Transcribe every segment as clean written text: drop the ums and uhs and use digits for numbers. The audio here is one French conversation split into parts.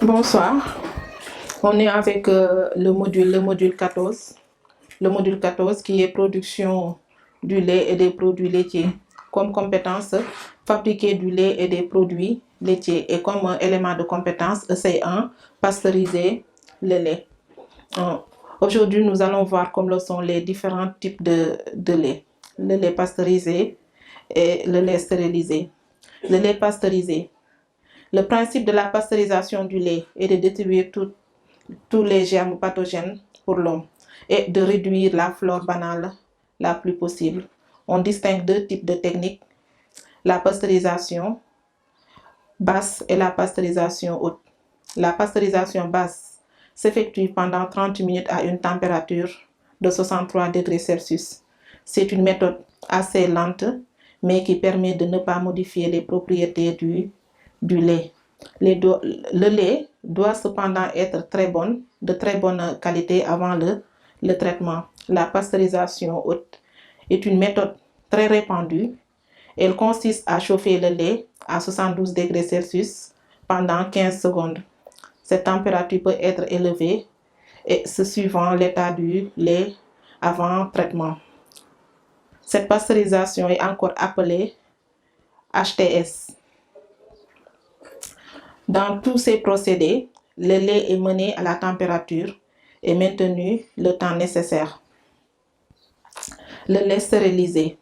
Bonsoir, on est avec le module 14. Le module 14 qui est production du lait et des produits laitiers. Comme compétence, fabriquer du lait et des produits laitiers. Et comme élément de compétence, c'est pasteuriser le lait. Aujourd'hui, nous allons voir comme sont les différents types de lait. Le lait pasteurisé et le lait stérilisé. Le lait pasteurisé. Le principe de la pasteurisation du lait est de détruire tous les germes pathogènes pour l'homme et de réduire la flore banale la plus possible. On distingue deux types de techniques, la pasteurisation basse et la pasteurisation haute. La pasteurisation basse s'effectue pendant 30 minutes à une température de 63 degrés Celsius. C'est une méthode assez lente, mais qui permet de ne pas modifier les propriétés du lait. Le lait doit cependant être de très bonne qualité avant le traitement. La pasteurisation haute est une méthode très répandue. Elle consiste à chauffer le lait à 72 degrés Celsius pendant 15 secondes. Cette température peut être élevée et ce suivant l'état du lait avant traitement. Cette pasteurisation est encore appelée HTS. Dans tous ces procédés, le lait est mené à la température et maintenu le temps nécessaire. Le lait stérilisé.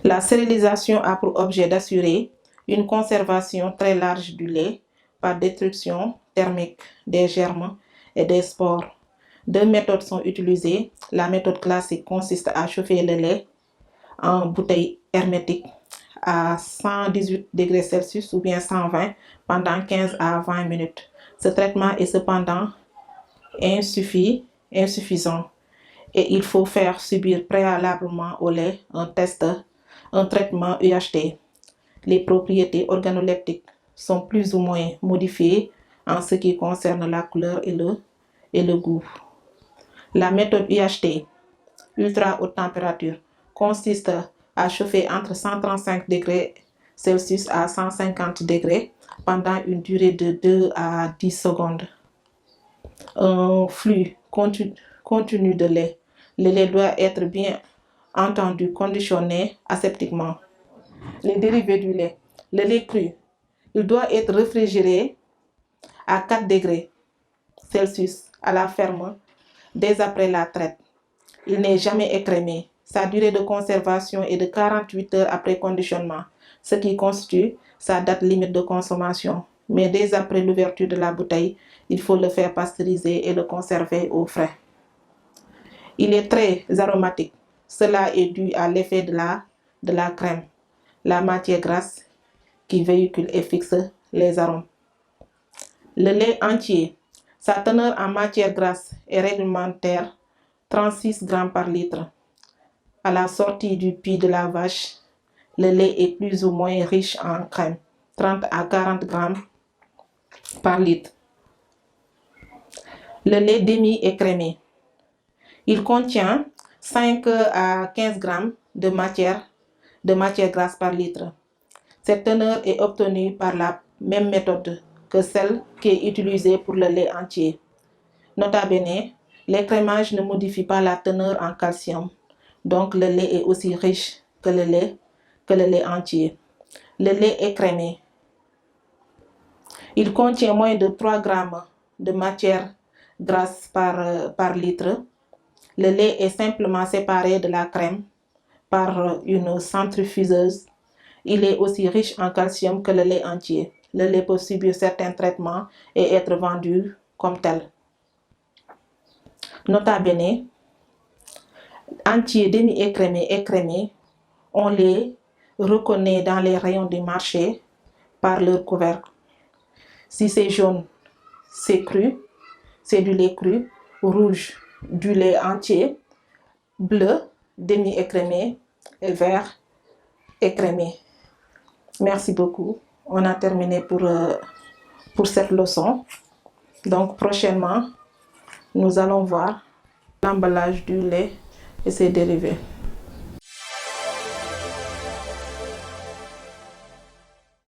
La stérilisation a pour objet d'assurer une conservation très large du lait par destruction thermique des germes et des spores. Deux méthodes sont utilisées. La méthode classique consiste à chauffer le lait en bouteille hermétique à 118 degrés Celsius ou bien 120 pendant 15 à 20 minutes. Ce traitement est cependant insuffisant et il faut faire subir préalablement au lait un traitement UHT. Les propriétés organoleptiques sont plus ou moins modifiées en ce qui concerne la couleur et le goût. La méthode UHT, ultra haute température, consiste à chauffer entre 135 degrés Celsius à 150 degrés pendant une durée de 2 à 10 secondes. Un flux continu de lait. Le lait doit être bien entendu conditionné aseptiquement. Les dérivés du lait. Le lait cru, il doit être réfrigéré à 4 degrés Celsius à la ferme dès après la traite. Il n'est jamais écrémé. Sa durée de conservation est de 48 heures après conditionnement, ce qui constitue sa date limite de consommation. Mais dès après l'ouverture de la bouteille, il faut le faire pasteuriser et le conserver au frais. Il est très aromatique. Cela est dû à l'effet de la crème, la matière grasse qui véhicule et fixe les arômes. Le lait entier, sa teneur en matière grasse est réglementaire 36 grammes par litre. À la sortie du pis de la vache, le lait est plus ou moins riche en crème, 30 à 40 grammes par litre. Le lait demi-écrémé, il contient 5 à 15 grammes de matière grasse par litre. Cette teneur est obtenue par la même méthode que celle qui est utilisée pour le lait entier. Nota bene, l'écrémage ne modifie pas la teneur en calcium, donc le lait est aussi riche que le lait entier. Le lait écrémé, il contient moins de 3 grammes de matière grasse par litre. Le lait est simplement séparé de la crème par une centrifugeuse. Il est aussi riche en calcium que le lait entier. Le lait peut subir certains traitements et être vendu comme tel. Nota bene, entier, demi-écrémé, écrémé, on les reconnaît dans les rayons du marché par leur couvercle. Si c'est jaune, c'est cru, c'est du lait cru. Rouge, du lait entier. Bleu, demi-écrémé. Et vert, écrémé. Merci beaucoup. On a terminé pour cette leçon. Donc prochainement, nous allons voir l'emballage du lait et ses dérivés.